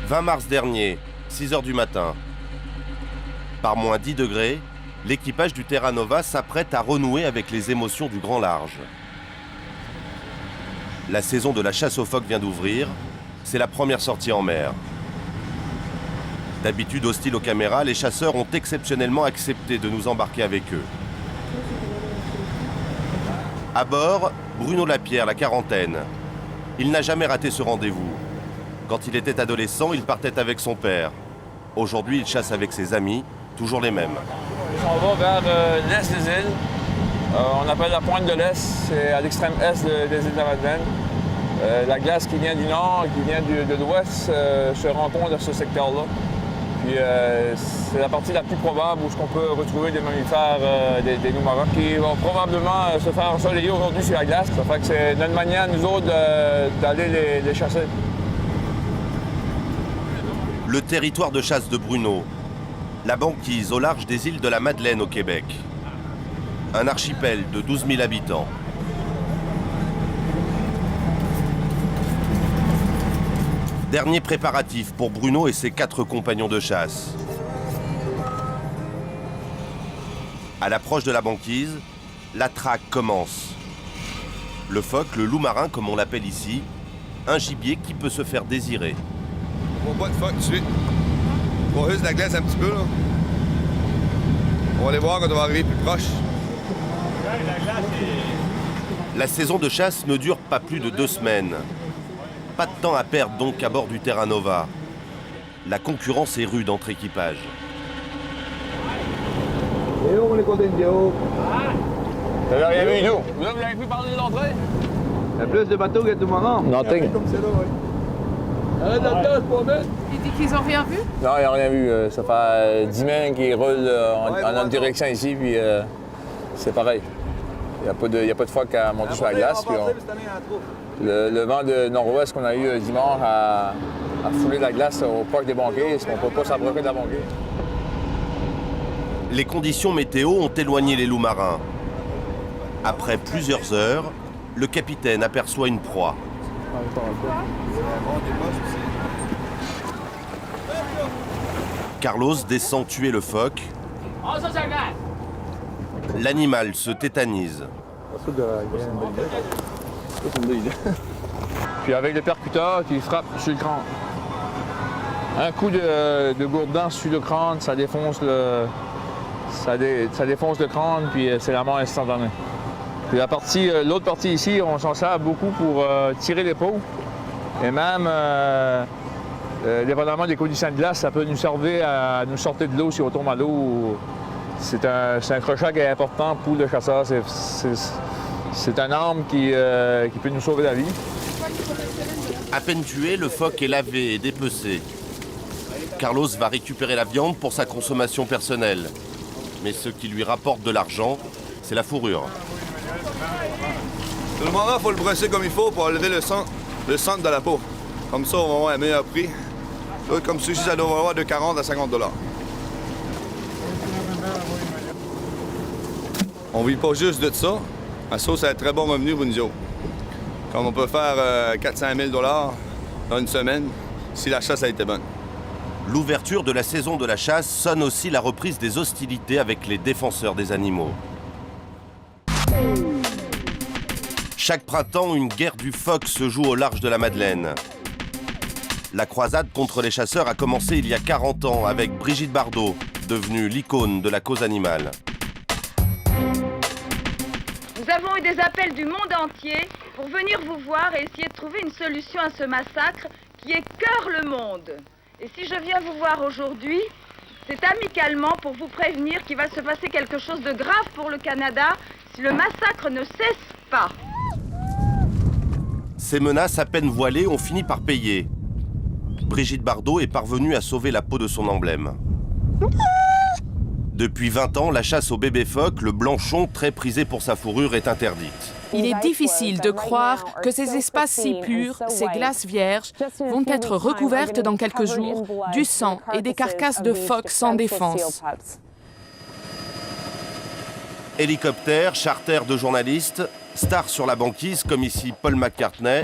20 mars dernier, 6 h du matin. Par moins 10 degrés, l'équipage du Terra Nova s'apprête à renouer avec les émotions du grand large. La saison de la chasse aux phoques vient d'ouvrir, c'est la première sortie en mer. D'habitude hostiles aux caméras, les chasseurs ont exceptionnellement accepté de nous embarquer avec eux. À bord, Bruno Lapierre, la quarantaine. Il n'a jamais raté ce rendez-vous. Quand il était adolescent, il partait avec son père. Aujourd'hui, il chasse avec ses amis, toujours les mêmes. On va vers l'est des îles. On appelle la pointe de l'Est, c'est à l'extrême est des îles de la Madeleine. La glace qui vient du nord, qui vient de l'ouest, se rencontre dans ce secteur-là. Puis c'est la partie la plus probable où on peut retrouver des mammifères, des loups marins, qui vont probablement se faire ensoleiller aujourd'hui sur la glace. Ça fait que c'est notre manière, nous autres, d'aller les chasser. Le territoire de chasse de Bruno, la banquise au large des îles de la Madeleine au Québec. Un archipel de 12 000 habitants. Dernier préparatif pour Bruno et ses 4 compagnons de chasse. À l'approche de la banquise, la traque commence. Le phoque, le loup marin comme on l'appelle ici, un gibier qui peut se faire désirer. On voit pas de phoque tout de suite. On va juste la glace un petit peu, là. On va aller voir quand on va arriver plus proche. La saison de chasse ne dure pas plus de 2 semaines. Pas de temps à perdre donc à bord du Terra Nova. La concurrence est rude entre équipages. Et où on est content de Dieu? Vous n'avez rien vu, nous? Vous avez pu parler de l'entrée? Il y a plus de bateaux qu'il y a de marins. Nothing. Arrête la glace pour mettre. Il dit qu'ils ont rien vu? Non, il n'y a rien vu. Ça fait 10 mains qui roulent en notre direction ici, puis c'est pareil. Il n'y a pas de phoque à monter sur la glace. Puis le vent de nord-ouest qu'on a eu dimanche a foulé la glace au parc des banquiers, on ne peut pas s'approcher de la banquise. Les conditions météo ont éloigné les loups marins. Après plusieurs heures, le capitaine aperçoit une proie. Carlos descend tuer le phoque. L'animal se tétanise. Puis avec le percuteur, tu frappes sur le crâne. Un coup de gourdin sur le crâne, ça défonce le crâne, puis c'est la mort instantanée. Puis l'autre partie ici, on s'en sert beaucoup pour tirer les peaux. Et même, dépendamment des conditions de glace, ça peut nous servir à nous sortir de l'eau si on tombe à l'eau. C'est un crochet qui est important pour le chasseur. C'est une arme qui peut nous sauver la vie. À peine tué, le phoque est lavé et dépecé. Carlos va récupérer la viande pour sa consommation personnelle. Mais ce qui lui rapporte de l'argent, c'est la fourrure. Le marin, il faut le brosser comme il faut pour enlever le centre de la peau. Comme ça, on va avoir un meilleur prix. Comme celui-ci, ça doit avoir de 40 à 50 $. On ne vit pas juste de ça. La sauce a un très bon revenu pour nous autres. Comme on peut faire 400 000 $ dans une semaine, si la chasse a été bonne. L'ouverture de la saison de la chasse sonne aussi la reprise des hostilités avec les défenseurs des animaux. Chaque printemps, une guerre du phoque se joue au large de la Madeleine. La croisade contre les chasseurs a commencé il y a 40 ans avec Brigitte Bardot, devenue l'icône de la cause animale. Nous avons eu des appels du monde entier pour venir vous voir et essayer de trouver une solution à ce massacre qui écœure le monde. Et si je viens vous voir aujourd'hui, c'est amicalement pour vous prévenir qu'il va se passer quelque chose de grave pour le Canada si le massacre ne cesse pas. Ces menaces à peine voilées ont fini par payer. Brigitte Bardot est parvenue à sauver la peau de son emblème. Depuis 20 ans, la chasse au bébé phoque, le blanchon, très prisé pour sa fourrure, est interdite. Il est difficile de croire que ces espaces si purs, ces glaces vierges, vont être recouvertes dans quelques jours du sang et des carcasses de phoques sans défense. Hélicoptères, charters de journalistes, stars sur la banquise comme ici Paul McCartney,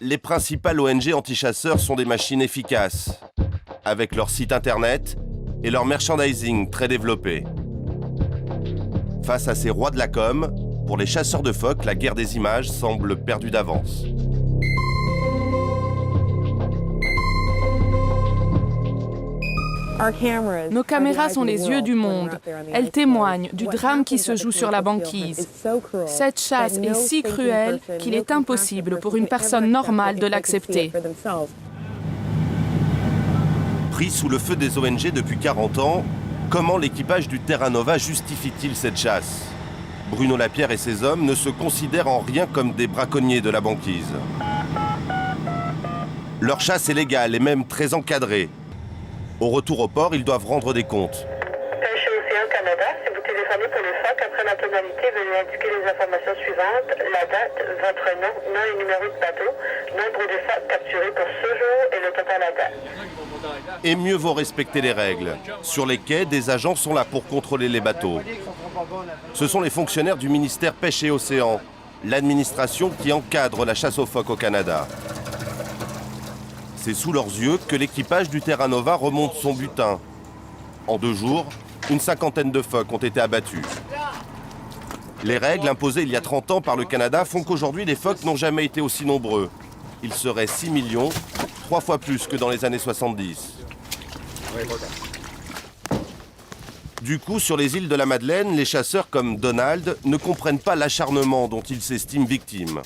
les principales ONG anti-chasseurs sont des machines efficaces, avec leur site internet et leur merchandising très développé. Face à ces rois de la com, pour les chasseurs de phoques, la guerre des images semble perdue d'avance. Nos caméras sont les yeux du monde. Elles témoignent du drame qui se joue sur la banquise. Cette chasse est si cruelle qu'il est impossible pour une personne normale de l'accepter. Pris sous le feu des ONG depuis 40 ans, comment l'équipage du Terra Nova justifie-t-il cette chasse? Bruno Lapierre et ses hommes ne se considèrent en rien comme des braconniers de la banquise. Leur chasse est légale et même très encadrée. Au retour au port, ils doivent rendre des comptes. Pêche Océan Canada, si vous téléphonez pour le phoque, après la tonalité, veuillez indiquer les informations suivantes, la date, votre nom, nom et numéro de bateau, nombre de phoques capturés pour ce jour et le total à date. Et mieux vaut respecter les règles. Sur les quais, des agents sont là pour contrôler les bateaux. Ce sont les fonctionnaires du ministère Pêche et Océan, l'administration qui encadre la chasse aux phoques au Canada. C'est sous leurs yeux que l'équipage du Terra Nova remonte son butin. En 2 jours, une 50aine de phoques ont été abattus. Les règles imposées il y a 30 ans par le Canada font qu'aujourd'hui les phoques n'ont jamais été aussi nombreux. Ils seraient 6 millions, 3 fois plus que dans les années 70. Du coup, sur les îles de la Madeleine, les chasseurs comme Donald ne comprennent pas l'acharnement dont ils s'estiment victimes.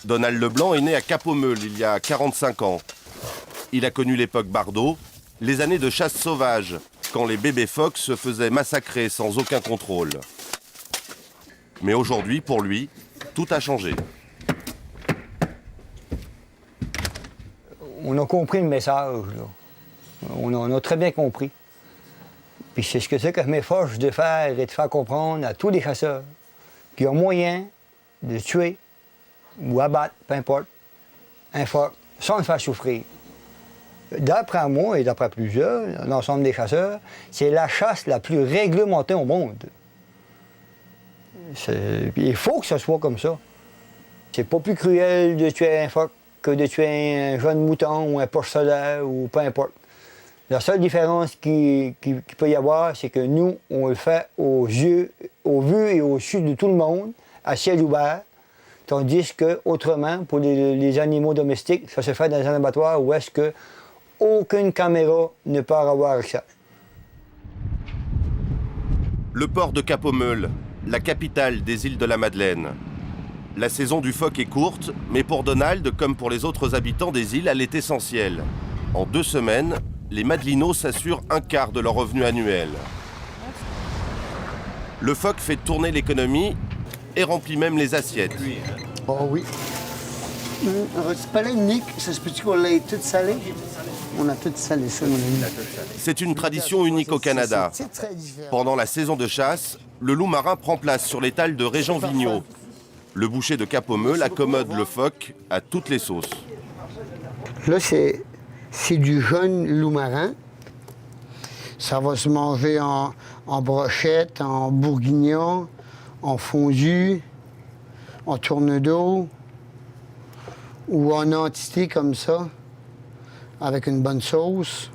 Donald Leblanc est né à Cap-aux-Meules il y a 45 ans. Il a connu l'époque Bardot, les années de chasse sauvage, quand les bébés phoques se faisaient massacrer sans aucun contrôle. Mais aujourd'hui, pour lui, tout a changé. On a compris le message, là. On a très bien compris. Puis c'est ce que c'est que je m'efforce de faire et de faire comprendre à tous les chasseurs qui ont moyen de tuer ou abattre, peu importe, un phoque, sans le faire souffrir. D'après moi et d'après plusieurs, l'ensemble des chasseurs, c'est la chasse la plus réglementée au monde. Il faut que ce soit comme ça. C'est pas plus cruel de tuer un phoque que de tuer un jeune mouton ou un porc solaire ou peu importe. La seule différence qu'il peut y avoir, c'est que nous, on le fait aux yeux, au vu et au su de tout le monde, à ciel ouvert. Tandis que, autrement, pour les animaux domestiques, ça se fait dans un abattoir où est-ce que aucune caméra ne peut avoir accès. Le port de Cap-aux-Meules, la capitale des îles de la Madeleine. La saison du phoque est courte, mais pour Donald, comme pour les autres habitants des îles, elle est essentielle. En 2 semaines, les Madelinots s'assurent 1/4 de leur revenu annuel. Le phoque fait tourner l'économie et remplit même les assiettes. Oh oui. C'est pas là, Nick, ça se peut-tu qu'on l'ait tout salé? On a tout salé ça, mon ami. C'est une tradition unique au Canada. C'est très différent. Pendant la saison de chasse, le loup marin prend place sur l'étal de Régent Vigneault. Le boucher de Cap-aux-Meules accommode le phoque à toutes les sauces. Là, c'est du jeune loup marin. Ça va se manger en brochette, en bourguignon, en fondu, en tourne d'eau ou en entité comme ça, avec une bonne sauce.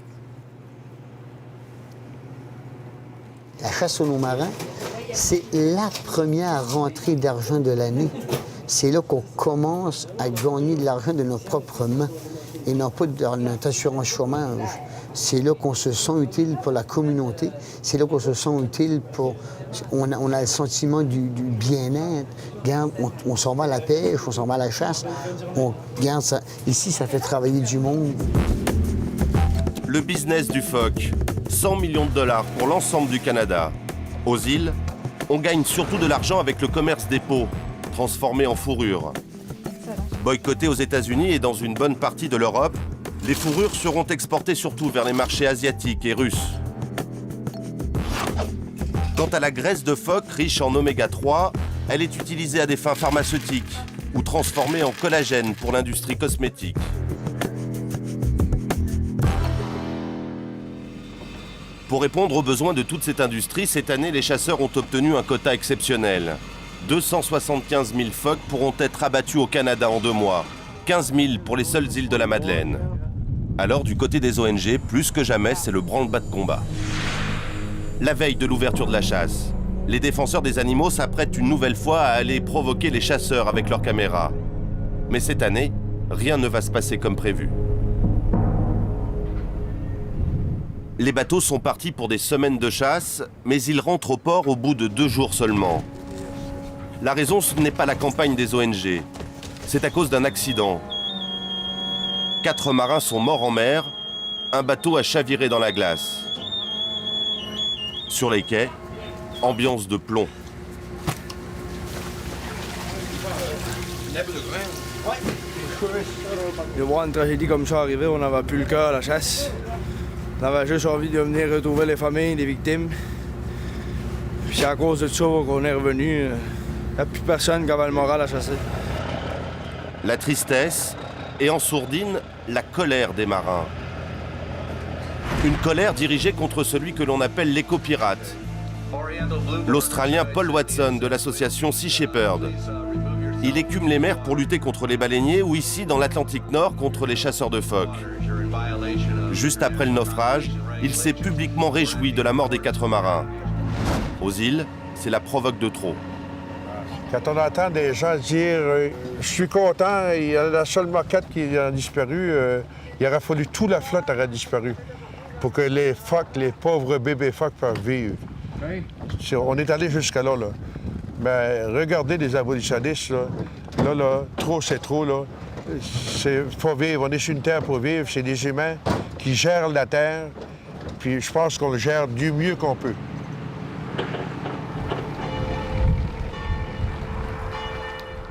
La chasse au loup marin, c'est la première rentrée d'argent de l'année. C'est là qu'on commence à gagner de l'argent de nos propres mains et non pas de notre assurance chômage. C'est là qu'on se sent utile pour la communauté. C'est là qu'on se sent utile pour... On a le sentiment du bien-être. Regarde, on s'en va à la pêche, on s'en va à la chasse. Regarde, ça, ici, ça fait travailler du monde. Le business du phoque, 100 millions de dollars pour l'ensemble du Canada. Aux îles, on gagne surtout de l'argent avec le commerce des peaux, transformées en fourrure. Boycottées aux États-Unis et dans une bonne partie de l'Europe, les fourrures seront exportées surtout vers les marchés asiatiques et russes. Quant à la graisse de phoque riche en oméga 3, elle est utilisée à des fins pharmaceutiques ou transformée en collagène pour l'industrie cosmétique. Pour répondre aux besoins de toute cette industrie, cette année, les chasseurs ont obtenu un quota exceptionnel. 275 000 phoques pourront être abattus au Canada en 2 mois. 15 000 pour les seules îles de la Madeleine. Alors, du côté des ONG, plus que jamais, c'est le branle-bas de combat. La veille de l'ouverture de la chasse, les défenseurs des animaux s'apprêtent une nouvelle fois à aller provoquer les chasseurs avec leurs caméras. Mais cette année, rien ne va se passer comme prévu. Les bateaux sont partis pour des semaines de chasse, mais ils rentrent au port au bout de 2 jours seulement. La raison, ce n'est pas la campagne des ONG. C'est à cause d'un accident. 4 marins sont morts en mer, un bateau a chaviré dans la glace. Sur les quais, ambiance de plomb. De voir une tragédie comme ça arriver, on n'avait plus le cœur à la chasse. On avait juste envie de venir retrouver les familles des victimes. Puis c'est à cause de ça qu'on est revenu. Il n'y a plus personne qui avait le moral à chasser. La tristesse et en sourdine, la colère des marins. Une colère dirigée contre celui que l'on appelle l'éco-pirate. L'Australien Paul Watson de l'association Sea Shepherd. Il écume les mers pour lutter contre les baleiniers ou ici dans l'Atlantique Nord contre les chasseurs de phoques. Juste après le naufrage, il s'est publiquement réjoui de la mort des 4 marins. Aux îles, c'est la provoque de trop. Quand on entend des gens dire « Je suis content, il y a la seule moquette qui a disparu, il aurait fallu toute la flotte aurait disparu pour que les phoques, les pauvres bébés phoques peuvent vivre. Oui. On est allé jusqu'à là, là. Mais regardez les abolitionnistes, là, trop c'est trop, là. Faut vivre, on est sur une terre pour vivre, c'est des humains qui gèrent la terre, puis je pense qu'on le gère du mieux qu'on peut.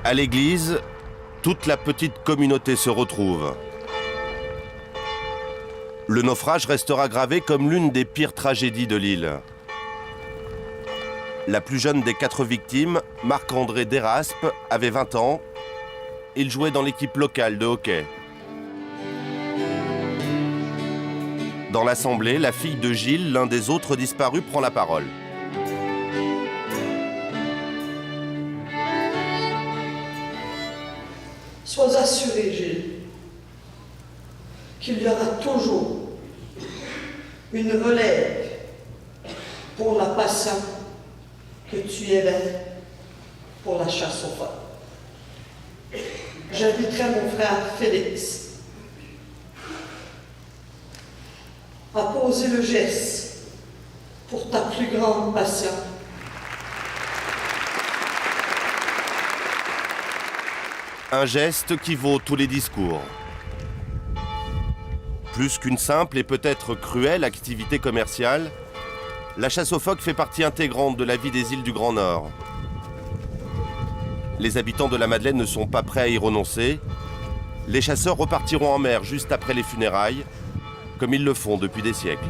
À l'église, toute la petite communauté se retrouve. Le naufrage restera gravé comme l'une des pires tragédies de l'île. La plus jeune des 4 victimes, Marc-André Deraspe, avait 20 ans. Il jouait dans l'équipe locale de hockey. Dans l'assemblée, la fille de Gilles, l'un des autres disparus, prend la parole. Sois assuré, Gilles, qu'il y aura toujours une relève pour la passion que tu avais pour la chasse aux phoques. J'inviterai mon frère Félix à poser le geste pour ta plus grande passion. Un geste qui vaut tous les discours. Plus qu'une simple et peut-être cruelle activité commerciale, la chasse aux phoques fait partie intégrante de la vie des îles du Grand Nord. Les habitants de la Madeleine ne sont pas prêts à y renoncer. Les chasseurs repartiront en mer juste après les funérailles, comme ils le font depuis des siècles.